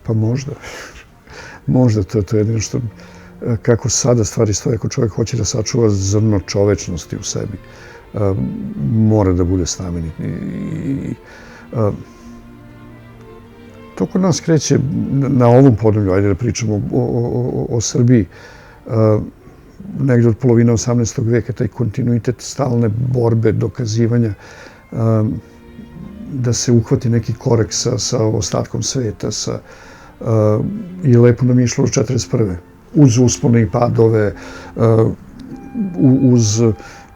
Pa možda. Možda, to je jedino što, kako sada stvari stoje, ako čovjek hoće da sačuva zrno čovečnosti u sebi, mora da bude znamenit. To kod nas kreće na ovom podneblju, ajde da pričamo o Srbiji, negdje od polovine 18. veka, taj kontinuitet stalne borbe, dokazivanja, da se uhvati neki korek sa ostatkom sveta, i lepo nam je išlo u 1941. Uz uspone i padove, uz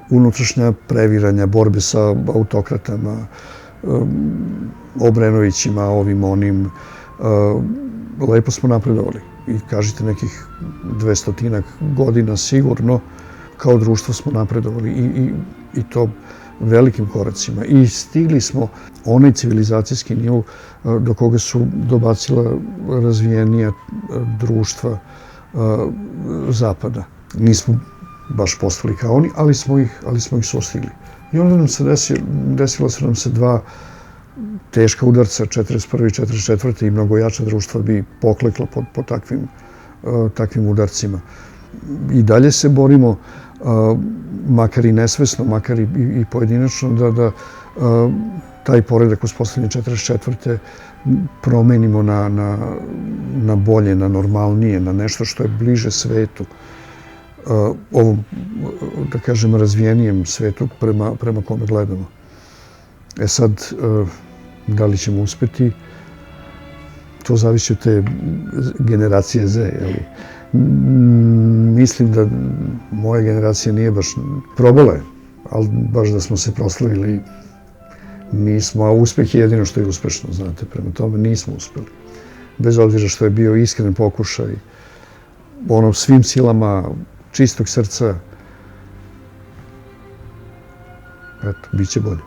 unutrašnja previranja, borbe sa autokratama, Obrenovićima, ovim, onim. Lepo smo napredovali. I kažete nekih 200 godina sigurno kao društvo smo napredovali i to velikim koracima. I stigli smo onaj civilizacijski nivo do koga su dobacila razvijenija društva Zapada. Nismo baš postali kao oni, ali smo ih sustigli. I onda desila su nam se dva teška udarca, 1941. i 1944. i mnogo jača društva bi poklekla pod takvim udarcima. I dalje se borimo, makar i nesvesno, makar i pojedinačno, da taj poredak uspostavljen 1944. promenimo na bolje, na normalnije, na nešto što je bliže svetu, ovom, da kažem, razvijenijem svetu prema kome gledamo. E sad, da li ćemo uspeti, to zavisi od te generacije Z. Mislim da moja generacija nije baš probala je, ali baš da smo se proslavili nismo, a uspeh je jedino što je uspešno, znate, prema tome nismo uspeli. Bez obzira što je bio iskren pokušaj, svim silama čistog srca, eto, bit će bolje.